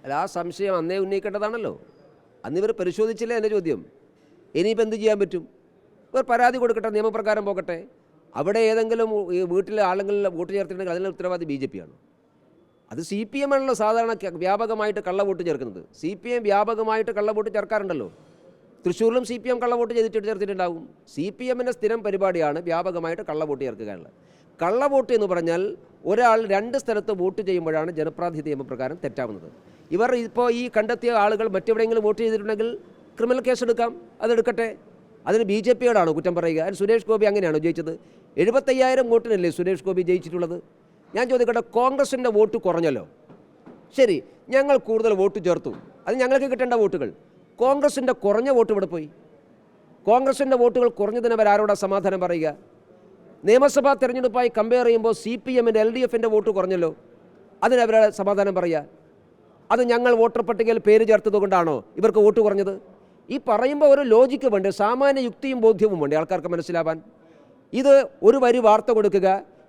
അല്ല, ആ സംശയം അന്നേ ഉന്നയിക്കേണ്ടതാണല്ലോ. അന്നിവർ പരിശോധിച്ചില്ല എൻ്റെ ചോദ്യം. ഇനിയിപ്പോൾ എന്ത് ചെയ്യാൻ പറ്റും? ഇവർ പരാതി കൊടുക്കട്ടെ, നിയമപ്രകാരം പോകട്ടെ. അവിടെ ഏതെങ്കിലും ഈ വീട്ടിലെ ആളുകളിൽ വോട്ട് ചേർത്തിട്ടുണ്ടെങ്കിൽ അതിനുള്ള ഉത്തരവാദി BJP ആണ്. അത് CPM ആണല്ലോ സാധാരണ വ്യാപകമായിട്ട് കള്ളവോട്ട് ചേർക്കുന്നത്. CPM വ്യാപകമായിട്ട് കള്ളവോട്ട് ചേർക്കാറുണ്ടല്ലോ. തൃശ്ശൂരിലും CPM കള്ളവോട്ട് ചേർത്തിട്ടുണ്ടാകും. CPMൻ്റെ സ്ഥിരം പരിപാടിയാണ് വ്യാപകമായിട്ട് കള്ളവോട്ട് ചേർക്കുക എന്നുള്ളത്. കള്ളവോട്ട് എന്ന് പറഞ്ഞാൽ ഒരാൾ 2 സ്ഥലത്ത് വോട്ട് ചെയ്യുമ്പോഴാണ് ജനപ്രാതിനിധ്യ നിയമപ്രകാരം തെറ്റാവുന്നത്. ഇവർ ഇപ്പോൾ ഈ കണ്ടെത്തിയ ആളുകൾ മറ്റെവിടെയെങ്കിലും വോട്ട് ചെയ്തിട്ടുണ്ടെങ്കിൽ ക്രിമിനൽ കേസ് എടുക്കാം, അതെടുക്കട്ടെ. അതിന് BJPയോടാണോ കുറ്റം പറയുക? അതിന് സുരേഷ് ഗോപി അങ്ങനെയാണോ ജയിച്ചത്? 75,000 വോട്ടിനല്ലേ സുരേഷ് ഗോപി ജയിച്ചിട്ടുള്ളത്? ഞാൻ ചോദിക്കട്ടെ, കോൺഗ്രസിൻ്റെ വോട്ട് കുറഞ്ഞല്ലോ, ശരി, ഞങ്ങൾ കൂടുതൽ വോട്ട് ചേർത്തു, അത് ഞങ്ങൾക്ക് കിട്ടേണ്ട വോട്ടുകൾ. കോൺഗ്രസിൻ്റെ കുറഞ്ഞ വോട്ട് ഇവിടെ പോയി. കോൺഗ്രസിൻ്റെ വോട്ടുകൾ കുറഞ്ഞതിന് അവരാരോടാ സമാധാനം പറയുക? നിയമസഭാ തെരഞ്ഞെടുപ്പായി കമ്പയർ ചെയ്യുമ്പോൾ CPMൻ്റെ LDFൻ്റെ വോട്ട് കുറഞ്ഞല്ലോ, അതിനവരുടെ സമാധാനം പറയുക? അത് ഞങ്ങൾ വോട്ടർ പട്ടികയിൽ പേര് ചേർത്തത് കൊണ്ടാണോ ഇവർക്ക് വോട്ട് കുറഞ്ഞത്? ഈ പറയുമ്പോൾ ഒരു ലോജിക്ക് വേണ്ടേ, സാമാന്യ യുക്തിയും ബോധ്യവും വേണ്ടേ ആൾക്കാർക്ക് മനസ്സിലാവാൻ? ഇത് ഒരു വരി വാർത്ത കൊടുക്കുക,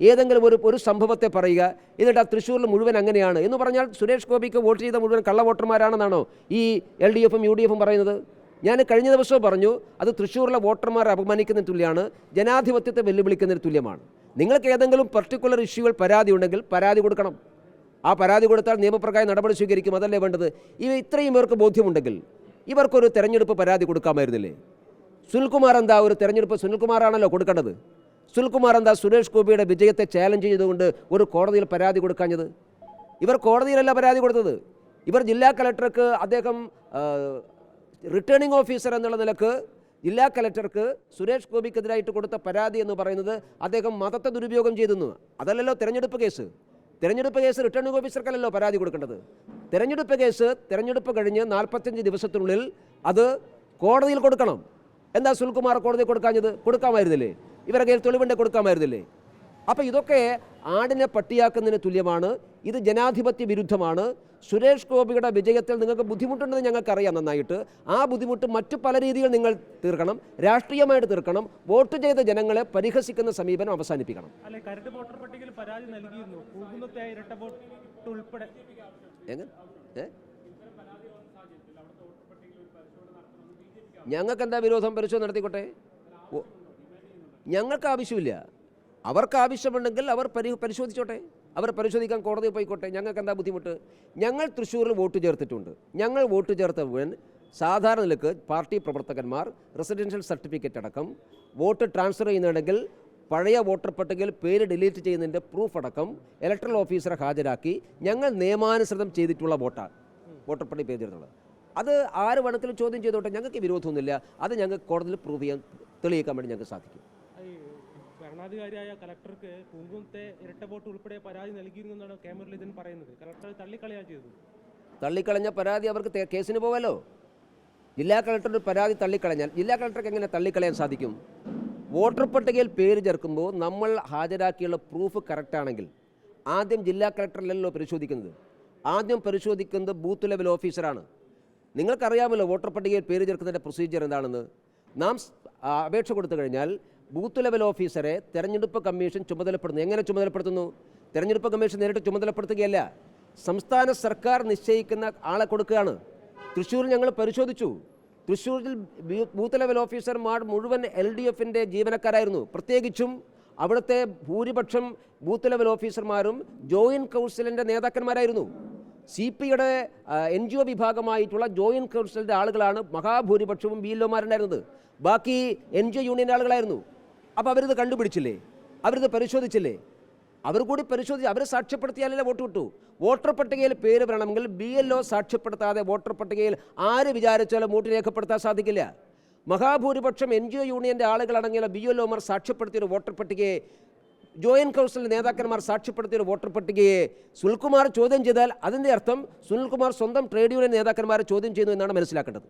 ഏതെങ്കിലും ഒരു സംഭവത്തെ പറയുക, എന്നിട്ട് ആ തൃശ്ശൂരിൽ മുഴുവൻ അങ്ങനെയാണ് എന്ന് പറഞ്ഞാൽ സുരേഷ് ഗോപിക്ക് വോട്ട് ചെയ്ത മുഴുവൻ കള്ള വോട്ടർമാരാണെന്നാണോ ഈ LDFും UDFും പറയുന്നത്? ഞാൻ കഴിഞ്ഞ ദിവസവും പറഞ്ഞു, അത് തൃശ്ശൂരിലെ വോട്ടർമാരെ അപമാനിക്കുന്നതിന് തുല്യമാണ്, ജനാധിപത്യത്തെ വെല്ലുവിളിക്കുന്നതിന് തുല്യമാണ്. നിങ്ങൾക്ക് ഏതെങ്കിലും പർട്ടിക്കുലർ ഇഷ്യൂകൾ പരാതി ഉണ്ടെങ്കിൽ പരാതി കൊടുക്കണം. ആ പരാതി കൊടുത്താൽ നിയമപ്രകാരം നടപടി സ്വീകരിക്കും, അതല്ലേ വേണ്ടത്? ഇത്രയും പേർക്ക് ബോധ്യമുണ്ടെങ്കിൽ ഇവർക്കൊരു തെരഞ്ഞെടുപ്പ് പരാതി കൊടുക്കാമായിരുന്നില്ലേ? സുനിൽകുമാർ എന്താ ഒരു തെരഞ്ഞെടുപ്പ്, സുനിൽകുമാറാണല്ലോ കൊടുക്കേണ്ടത്. സുനിൽകുമാർ എന്താ സുരേഷ് ഗോപിയുടെ വിജയത്തെ ചാലഞ്ച് ചെയ്തുകൊണ്ട് ഒരു കോടതിയിൽ പരാതി കൊടുക്കാഞ്ഞത്? ഇവർ കോടതിയിലല്ല പരാതി കൊടുത്തത്. ഇവർ ജില്ലാ കളക്ടർക്ക്, അദ്ദേഹം റിട്ടേണിംഗ് ഓഫീസർ എന്നുള്ള നിലക്ക് ജില്ലാ കളക്ടർക്ക് സുരേഷ് ഗോപിക്കെതിരായിട്ട് കൊടുത്ത പരാതി എന്ന് പറയുന്നത് അദ്ദേഹം മതത്തെ ദുരുപയോഗം ചെയ്തെന്ന്. അതല്ലല്ലോ തെരഞ്ഞെടുപ്പ് കേസ്. തെരഞ്ഞെടുപ്പ് കേസ് റിട്ടേണിംഗ് ഓഫീസർക്കല്ലല്ലോ പരാതി കൊടുക്കേണ്ടത്. തെരഞ്ഞെടുപ്പ് കേസ് തെരഞ്ഞെടുപ്പ് കഴിഞ്ഞ് 45 ദിവസത്തിനുള്ളിൽ അത് കോടതിയിൽ കൊടുക്കണം. എന്താ സുനിൽകുമാർ കോടതിയിൽ കൊടുക്കാഞ്ഞത്? കൊടുക്കാമായിരുന്നില്ലേ? ഇവരുടെ കയ്യിൽ തെളിവുണ്ടെ കൊടുക്കാമായിരുന്നില്ലേ? അപ്പോൾ ഇതൊക്കെ ആടിനെ പട്ടിയാക്കുന്നതിന് തുല്യമാണ്. ഇത് ജനാധിപത്യ വിരുദ്ധമാണ്. സുരേഷ് ഗോപിയുടെ വിജയത്തിൽ നിങ്ങൾക്ക് ബുദ്ധിമുട്ടുണ്ടെന്ന് ഞങ്ങൾക്കറിയാം നന്നായിട്ട്. ആ ബുദ്ധിമുട്ട് മറ്റു പല രീതിയിൽ നിങ്ങൾ തീർക്കണം, രാഷ്ട്രീയമായിട്ട് തീർക്കണം. വോട്ട് ചെയ്ത ജനങ്ങളെ പരിഹസിക്കുന്ന സമീപനം അവസാനിപ്പിക്കണം. ഞങ്ങൾക്കെന്താ വിരോധം? പരിശോധന നടത്തിക്കോട്ടെ, ഞങ്ങൾക്ക് ആവശ്യമില്ല. അവർക്ക് ആവശ്യമുണ്ടെങ്കിൽ അവർ പരിശോധിച്ചോട്ടെ, അവർ പരിശോധിക്കാൻ കോടതിയിൽ പോയിക്കോട്ടെ. ഞങ്ങൾക്ക് എന്താ ബുദ്ധിമുട്ട്? ഞങ്ങൾ തൃശ്ശൂരിൽ വോട്ട് ചേർത്തിട്ടുണ്ട്. ഞങ്ങൾ വോട്ട് ചേർത്ത മുഴുവൻ സാധാരണ നിലക്ക് പാർട്ടി പ്രവർത്തകന്മാർ റെസിഡൻഷ്യൽ സർട്ടിഫിക്കറ്റ് അടക്കം വോട്ട് ട്രാൻസ്ഫർ ചെയ്യുന്നുണ്ടെങ്കിൽ പഴയ വോട്ടർ പട്ടികയിൽ പേര് ഡിലീറ്റ് ചെയ്യുന്നതിൻ്റെ പ്രൂഫ് അടക്കം ഇലക്ട്രൽ ഓഫീസറെ ഹാജരാക്കി ഞങ്ങൾ നിയമാനുസൃതം ചെയ്തിട്ടുള്ള വോട്ടർ പട്ടിക പേര് ചേർത്തുള്ളത്. അത് ആര് വേണമെങ്കിലും ചോദ്യം ചെയ്തോട്ടെ, ഞങ്ങൾക്ക് വിരോധമൊന്നുമില്ല. അത് ഞങ്ങൾക്ക് കോടതിയിൽ പ്രൂവ് ചെയ്യാൻ, തെളിയിക്കാൻ വേണ്ടി ഞങ്ങൾക്ക് സാധിക്കും. ഭരണാധികാരിയായ കളക്ടർക്ക് കുങ്കുമത്തെ ഇരട്ട വോട്ട് ഉൾപ്പെടെ പരാതി നൽകിയിരുന്നെന്നാണ് കെ മുരളീധരൻ പറയുന്നത്. കളക്ടർ തള്ളിക്കളയാണ് ചെയ്തത്. തള്ളിക്കളഞ്ഞ പരാതി അവർക്ക് കേസിന് പോകാമല്ലോ. ജില്ലാ കളക്ടറുടെ പരാതി തള്ളിക്കളഞ്ഞാൽ ജില്ലാ കളക്ടർക്ക് എങ്ങനെ തള്ളിക്കളയാൻ സാധിക്കും? വോട്ടർ പട്ടികയിൽ പേര് ചേർക്കുമ്പോൾ നമ്മൾ ഹാജരാക്കിയുള്ള പ്രൂഫ് കറക്റ്റാണെങ്കിൽ ആദ്യം ജില്ലാ കളക്ടറിലല്ലോ പരിശോധിക്കുന്നത്. ആദ്യം പരിശോധിക്കുന്നത് ബൂത്ത് ലെവൽ ഓഫീസറാണ്. നിങ്ങൾക്കറിയാമല്ലോ വോട്ടർ പട്ടികയിൽ പേര് ചേർക്കുന്നതിൻ്റെ പ്രൊസീജിയർ എന്താണെന്ന്. നാം അപേക്ഷ കൊടുത്തു കഴിഞ്ഞാൽ ബൂത്ത് ലെവൽ ഓഫീസറെ തെരഞ്ഞെടുപ്പ് കമ്മീഷൻ ചുമതലപ്പെടുന്നു. എങ്ങനെ ചുമതലപ്പെടുത്തുന്നു? തെരഞ്ഞെടുപ്പ് കമ്മീഷൻ നേരിട്ട് ചുമതലപ്പെടുത്തുകയല്ല, സംസ്ഥാന സർക്കാർ നിശ്ചയിക്കുന്ന ആളെ കൊടുക്കുകയാണ്. തൃശ്ശൂരിൽ ഞങ്ങൾ പരിശോധിച്ചു. തൃശ്ശൂരിൽ ബൂത്ത് ലെവൽ ഓഫീസർമാർ മുഴുവൻ LDFൻ്റെ ജീവനക്കാരായിരുന്നു. പ്രത്യേകിച്ചും അവിടുത്തെ ഭൂരിപക്ഷം ബൂത്ത് ലെവൽ ഓഫീസർമാരും ജോയിൻറ്റ് കൗൺസിലിൻ്റെ നേതാക്കന്മാരായിരുന്നു. CPയുടെ NGO വിഭാഗമായിട്ടുള്ള ജോയിൻറ്റ് കൗൺസിലിൻ്റെ ആളുകളാണ് മഹാഭൂരിപക്ഷവും BLOമാരുണ്ടായിരുന്നത്. ബാക്കി NGO യൂണിയൻ്റെ ആളുകളായിരുന്നു. അപ്പോൾ അവരിത് കണ്ടുപിടിച്ചില്ലേ? അവരിത് പരിശോധിച്ചില്ലേ? അവർ കൂടി പരിശോധിച്ച് അവർ സാക്ഷ്യപ്പെടുത്തിയാലല്ലേ വോട്ട് കിട്ടൂ. വോട്ടർ പട്ടികയിൽ പേര് വരണമെങ്കിൽ BLO സാക്ഷ്യപ്പെടുത്താതെ വോട്ടർ പട്ടികയിൽ ആര് വിചാരിച്ചാലും വോട്ട് രേഖപ്പെടുത്താൻ സാധിക്കില്ല. മഹാഭൂരിപക്ഷം NGO യൂണിയൻ്റെ ആളുകളടങ്ങിയ BLOമാർ സാക്ഷ്യപ്പെടുത്തിയൊരു വോട്ടർ പട്ടികയെ, ജോയിൻറ്റ് കൗൺസിൽ നേതാക്കന്മാർ സാക്ഷ്യപ്പെടുത്തിയൊരു വോട്ടർ പട്ടികയെ സുനിൽകുമാർ ചോദ്യം ചെയ്താൽ അതിൻ്റെ അർത്ഥം സുനിൽകുമാർ സ്വന്തം ട്രേഡ് യൂണിയൻ നേതാക്കന്മാരെ ചോദ്യം ചെയ്യുന്നു എന്നാണ് മനസ്സിലാക്കേണ്ടത്.